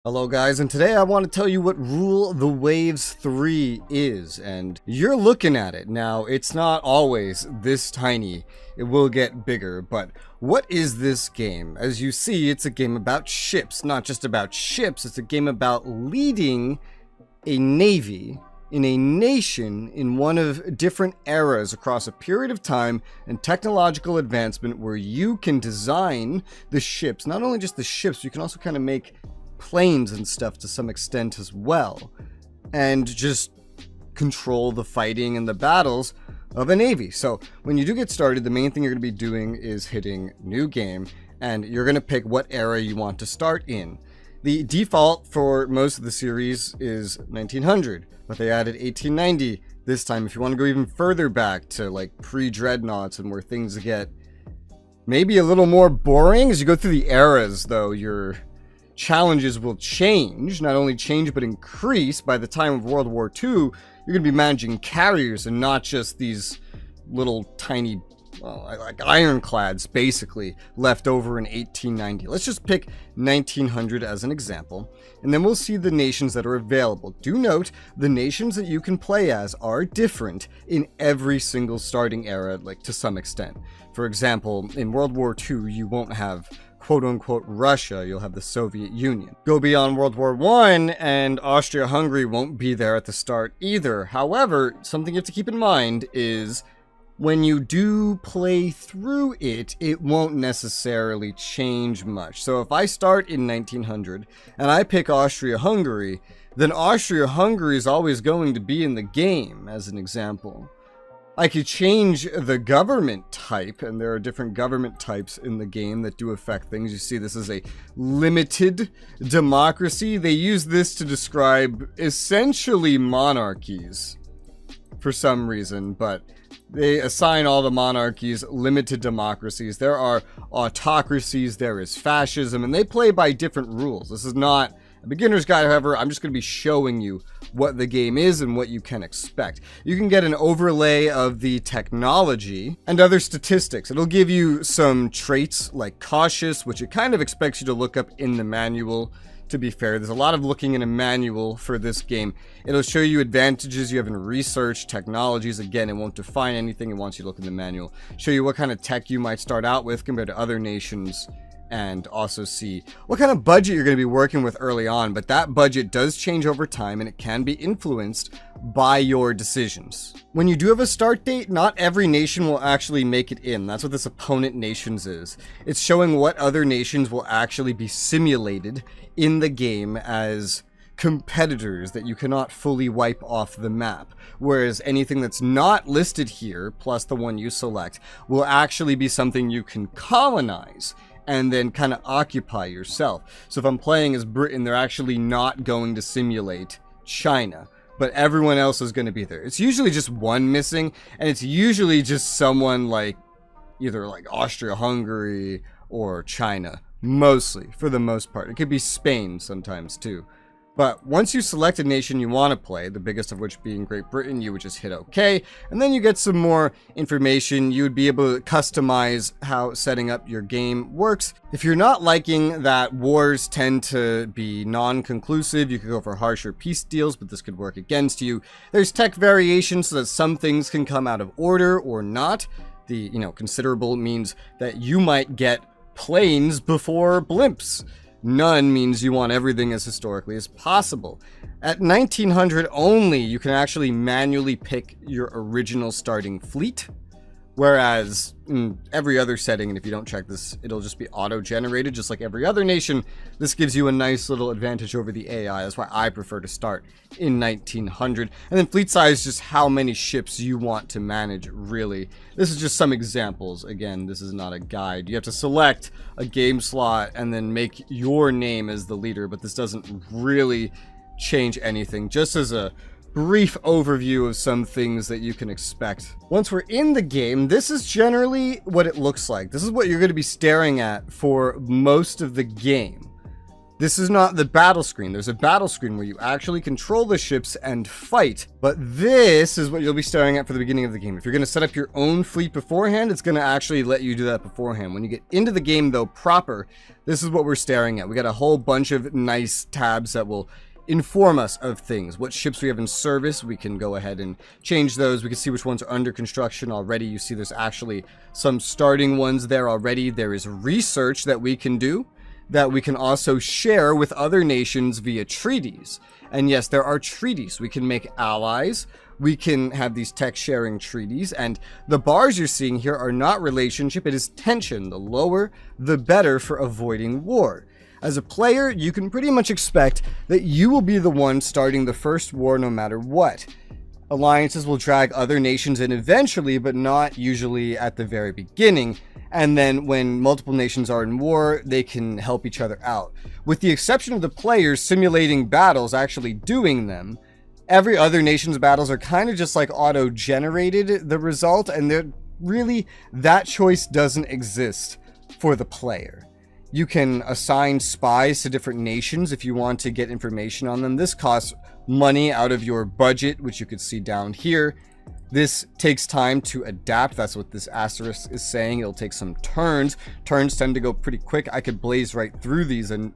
Hello guys, and today I want to tell you what Rule the Waves 3 is, and you're looking at it. Now, it's not always this tiny, it will get bigger, but what is this game? As you see, it's a game about ships. Not just about ships, it's a game about leading a navy in a nation in one of different eras across a period of time and technological advancement where you can design the ships, not only just the ships, you can also kind of make planes and stuff to some extent as well, and just control the fighting and the battles of a navy. So when you do get started, the main thing you're going to be doing is hitting new game, and you're going to pick what era you want to start in. The default for most of the series is 1900, but they added 1890 this time. If you want to go even further back to like pre-dreadnoughts and where things get maybe a little more boring as you go through the eras, though, your challenges will change, not only change but increase. By the time of World War II, you're going to be managing carriers and not just these little tiny, like ironclads basically left over in 1890. Let's just pick 1900 as an example, and then we'll see the nations that are available. Do note, the nations that you can play as are different in every single starting era, like to some extent. For example, in World War II, you won't have quote-unquote Russia, you'll have the Soviet Union. Go beyond World War I, and Austria-Hungary won't be there at the start either. However, something you have to keep in mind is when you do play through it, it won't necessarily change much. So if I start in 1900 and I pick Austria-Hungary, then Austria-Hungary is always going to be in the game, as an example. I could change the government type, and there are different government types in the game that do affect things. You see, this is a limited democracy. They use this to describe essentially monarchies for some reason, but they assign all the monarchies limited democracies. There are autocracies, there is fascism, and they play by different rules. This is not a beginner's guide, however. I'm just going to be showing you what the game is and what you can expect. You can get an overlay of the technology and other statistics. It'll give you some traits like cautious, which it kind of expects you to look up in the manual. To be fair, there's a lot of looking in a manual for this game. It'll show you advantages you have in research, technologies. Again, it won't define anything. It wants you to look in the manual. Show you what kind of tech you might start out with compared to other nations, and also see what kind of budget you're going to be working with early on. But that budget does change over time, and it can be influenced by your decisions. When you do have a start date, not every nation will actually make it in. That's what this opponent nations is. It's showing what other nations will actually be simulated in the game as competitors that you cannot fully wipe off the map, whereas anything that's not listed here, plus the one you select, will actually be something you can colonize and then kind of occupy yourself. So if I'm playing as Britain, they're actually not going to simulate China, but everyone else is going to be there. It's usually just one missing, and it's usually just someone like either like Austria-Hungary or China, mostly, for the most part. It could be Spain sometimes too. But once you select a nation you want to play, the biggest of which being Great Britain, you would just hit OK, and then you get some more information. You would be able to customize how setting up your game works. If you're not liking that wars tend to be non-conclusive, you could go for harsher peace deals, but this could work against you. There's tech variations so that some things can come out of order or not. The, considerable means that you might get planes before blimps. None means you want everything as historically as possible. At 1900 only, you can actually manually pick your original starting fleet, whereas in every other setting, and if you don't check this, it'll just be auto-generated, just like every other nation. This gives you a nice little advantage over the AI. That's why I prefer to start in 1900. And then fleet size, just how many ships you want to manage, really. This is just some examples. Again, this is not a guide. You have to select a game slot and then make your name as the leader, but this doesn't really change anything. Just as a brief overview of some things that you can expect. Once we're in the game, this is generally what it looks like. This is what you're going to be staring at for most of the game. This is not the battle screen. There's a battle screen where you actually control the ships and fight. But this is what you'll be staring at for the beginning of the game. If you're going to set up your own fleet beforehand, it's going to actually let you do that beforehand. When you get into the game, though, proper, this is what we're staring at. We got a whole bunch of nice tabs that will inform us of things. What ships we have in service, we can go ahead and change those. We can see which ones are under construction already. You see there's actually some starting ones there already. There is research that we can do, that we can also share with other nations via treaties. And yes, there are treaties. We can make allies. We can have these tech sharing treaties. And the bars you're seeing here are not relationship. It is tension. The lower, the better for avoiding war. As a player, you can pretty much expect that you will be the one starting the first war no matter what. Alliances will drag other nations in eventually, but not usually at the very beginning. And then when multiple nations are in war, they can help each other out. With the exception of the players simulating battles, actually doing them, every other nation's battles are kind of just like auto-generated, the result, and that choice doesn't exist for the player. You can assign spies to different nations if you want to get information on them. This costs money out of your budget, which you could see down here. This takes time to adapt. That's what this asterisk is saying. It'll take some turns. Turns tend to go pretty quick. I could blaze right through these and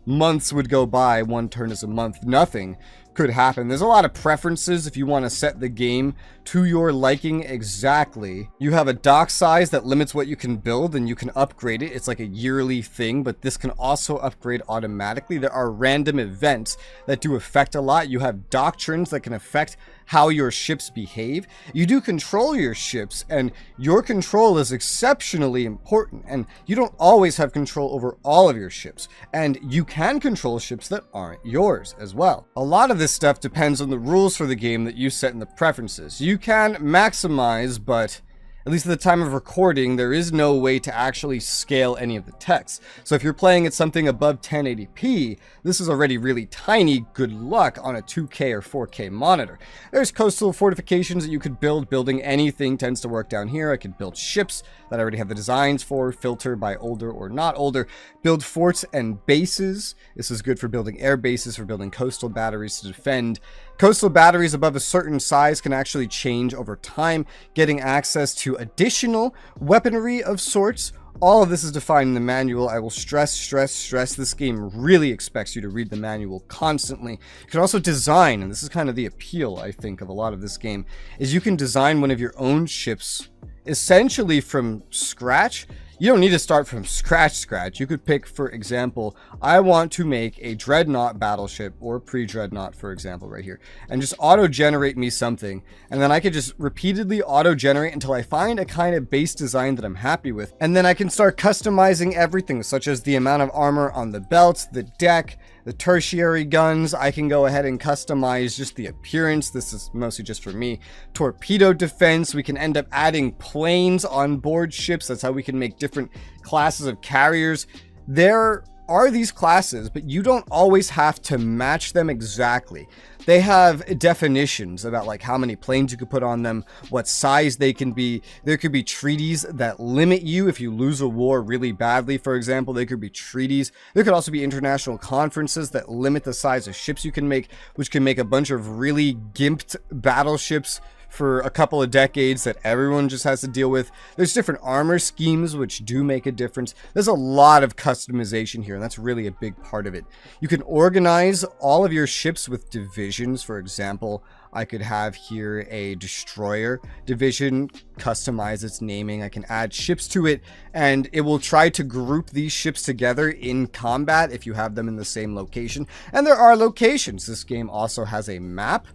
months would go by. One turn is a month. Nothing could happen. There's a lot of preferences if you want to set the game to your liking exactly. You have a dock size that limits what you can build and you can upgrade it. It's like a yearly thing, but this can also upgrade automatically. There are random events that do affect a lot. You have doctrines that can affect how your ships behave. You do control your ships, and your control is exceptionally important, and you don't always have control over all of your ships, and you can control ships that aren't yours as well. A lot of this stuff depends on the rules for the game that you set in the preferences. You can maximize, but at least at the time of recording, there is no way to actually scale any of the text. So if you're playing at something above 1080p, this is already really tiny. Good luck on a 2K or 4K monitor. There's coastal fortifications that you could build. Building anything tends to work down here. I could build ships that I already have the designs for, filter by older or not older, build forts and bases. This is good for building air bases, for building coastal batteries to defend. Coastal batteries above a certain size can actually change over time, getting access to additional weaponry of sorts. All of this is defined in the manual. I will stress, this game really expects you to read the manual constantly. You can also design, and this is kind of the appeal, I think, of a lot of this game, is you can design one of your own ships essentially from scratch. You don't need to start from scratch. You could pick, for example, I want to make a dreadnought battleship, or pre-dreadnought, for example, right here, and just auto-generate me something, and then I could just repeatedly auto-generate until I find a kind of base design that I'm happy with, and then I can start customizing everything, such as the amount of armor on the belts, the deck, the tertiary guns. I can go ahead and customize just the appearance. This is mostly just for me. Torpedo defense. We can end up adding planes on board ships. That's how we can make different classes of carriers. There are these classes, but you don't always have to match them exactly. They have definitions about like how many planes you could put on them, what size they can be. There could be treaties that limit you if you lose a war really badly, for example. There could be treaties. There could also be international conferences that limit the size of ships you can make, which can make a bunch of really gimped battleships for a couple of decades that everyone just has to deal with. There's different armor schemes which do make a difference. There's a lot of customization here, and that's really a big part of it. You can organize all of your ships with divisions. For example, I could have here a destroyer division, customize its naming. I can add ships to it, and it will try to group these ships together in combat if you have them in the same location. And there are locations. This game also has a map,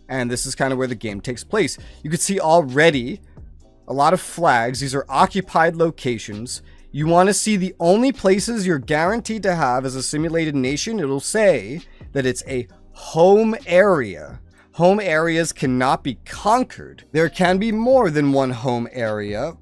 and this is kind of where the game takes place. You can see already a lot of flags. These are occupied locations. You want to see the only places you're guaranteed to have as a simulated nation. It'll say that it's a home area. Home areas cannot be conquered. There can be more than one home area.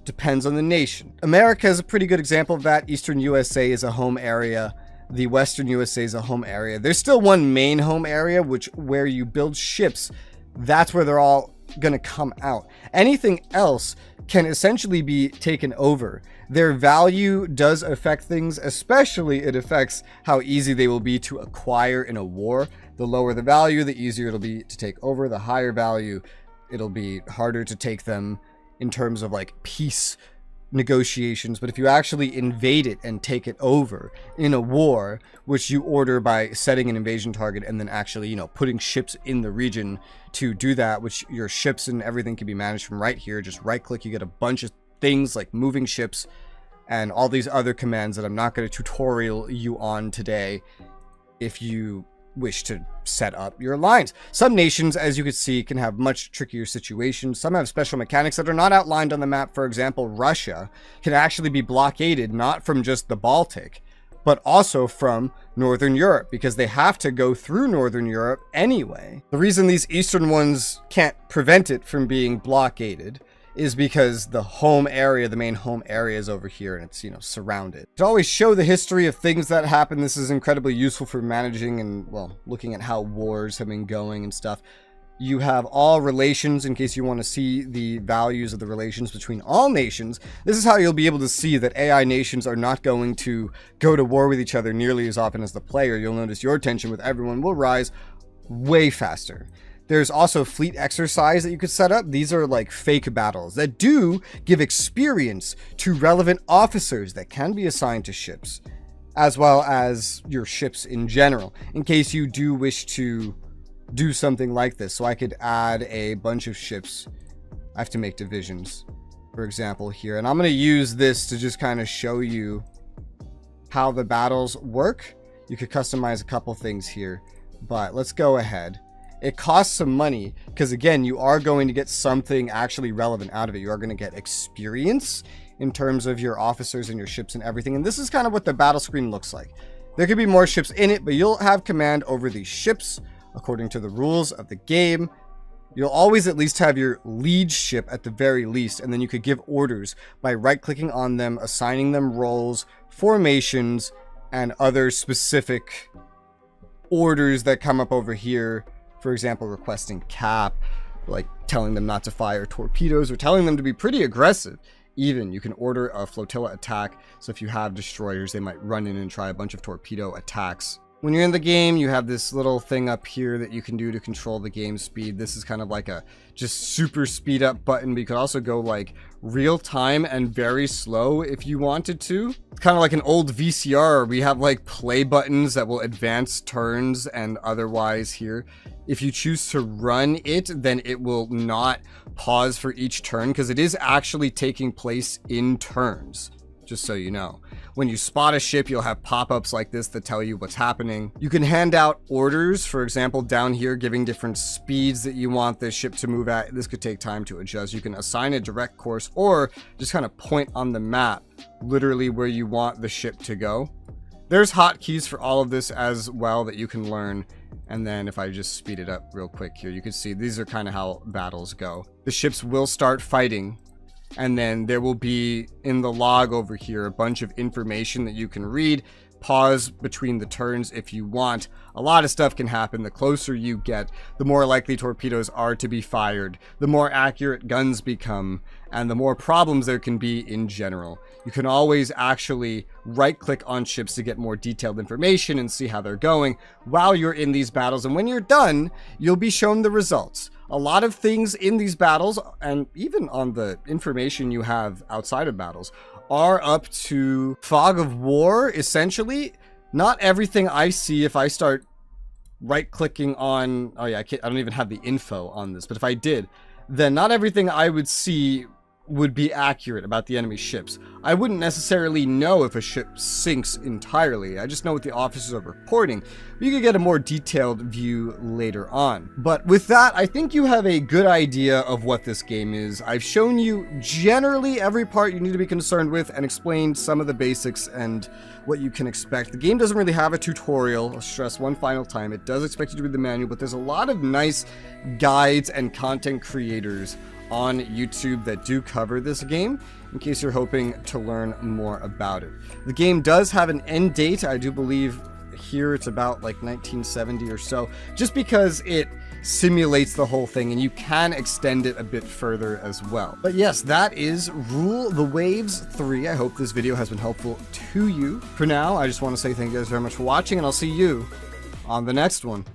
Depends on the nation. America is a pretty good example of that. Eastern USA is a home area. The Western USA is a home area. There's still one main home area, where you build ships. That's where they're all gonna come out. Anything else can essentially be taken over. Their value does affect things, especially it affects how easy they will be to acquire in a war. The lower the value, the easier it'll be to take over. The higher value, it'll be harder to take them in terms of like peace negotiations. But if you actually invade it and take it over in a war, which you order by setting an invasion target and then actually, you know, putting ships in the region to do that, which your ships and everything can be managed from right here. Just right click, you get a bunch of things like moving ships and all these other commands that I'm not going to tutorial you on today if you wish to set up your lines. Some nations, as you can see, can have much trickier situations. Some have special mechanics that are not outlined on the map. For example, Russia can actually be blockaded not from just the Baltic, but also from Northern Europe, because they have to go through Northern Europe anyway. The reason these Eastern ones can't prevent it from being blockaded is because the home area, the main home area is over here and it's, you know, surrounded. To always show the history of things that happen, this is incredibly useful for managing and, well, looking at how wars have been going and stuff. You have all relations in case you want to see the values of the relations between all nations. This is how you'll be able to see that AI nations are not going to go to war with each other nearly as often as the player. You'll notice your tension with everyone will rise way faster. There's also fleet exercise that you could set up. These are like fake battles that do give experience to relevant officers that can be assigned to ships, as well as your ships in general, in case you do wish to do something like this. So I could add a bunch of ships. I have to make divisions, for example, here. And I'm going to use this to just kind of show you how the battles work. You could customize a couple things here, but let's go ahead. It costs some money because, again, you are going to get something actually relevant out of it. You are going to get experience in terms of your officers and your ships and everything. And this is kind of what the battle screen looks like. There could be more ships in it, but you'll have command over these ships according to the rules of the game. You'll always at least have your lead ship at the very least, and then you could give orders by right-clicking on them, assigning them roles, formations, and other specific orders that come up over here. For example, requesting cap, like telling them not to fire torpedoes or telling them to be pretty aggressive. Even you can order a flotilla attack, so if you have destroyers, they might run in and try a bunch of torpedo attacks. When you're in the game, you have this little thing up here that you can do to control the game speed. This is kind of like a just super speed up button, but you could also go like real time and very slow if you wanted to. It's kind of like an old VCR. We have like play buttons that will advance turns and otherwise here. If you choose to run it, then it will not pause for each turn because it is actually taking place in turns, just so you know. When you spot a ship, you'll have pop-ups like this that tell you what's happening. You can hand out orders, for example, down here, giving different speeds that you want the ship to move at. This could take time to adjust. You can assign a direct course or just kind of point on the map, literally where you want the ship to go. There's hotkeys for all of this as well that you can learn. And then if I just speed it up real quick here, you can see these are kind of how battles go. The ships will start fighting. And then there will be in the log over here a bunch of information that you can read. Pause between the turns if you want. A lot of stuff can happen. The closer you get, the more likely torpedoes are to be fired, the more accurate guns become, and the more problems there can be in general. You can always actually right-click on ships to get more detailed information and see how they're going while you're in these battles. And when you're done, you'll be shown the results. A lot of things in these battles, and even on the information you have outside of battles, are up to fog of war, essentially. Not everything I see, if I start right-clicking on... Oh yeah, I don't even have the info on this, but if I did, then not everything I would see would be accurate about the enemy ships. I wouldn't necessarily know if a ship sinks entirely. I just know what the officers are reporting. You could get a more detailed view later on. But with that, I think you have a good idea of what this game is. I've shown you generally every part you need to be concerned with and explained some of the basics and what you can expect. The game doesn't really have a tutorial. I'll stress one final time. It does expect you to read the manual, but there's a lot of nice guides and content creators on YouTube that do cover this game in case you're hoping to learn more about it. The game does have an end date. I do believe here it's about like 1970 or so, just because it simulates the whole thing and you can extend it a bit further as well. But yes, that is Rule the Waves 3. I hope this video has been helpful to you. For now, I just want to say thank you guys very much for watching, and I'll see you on the next one.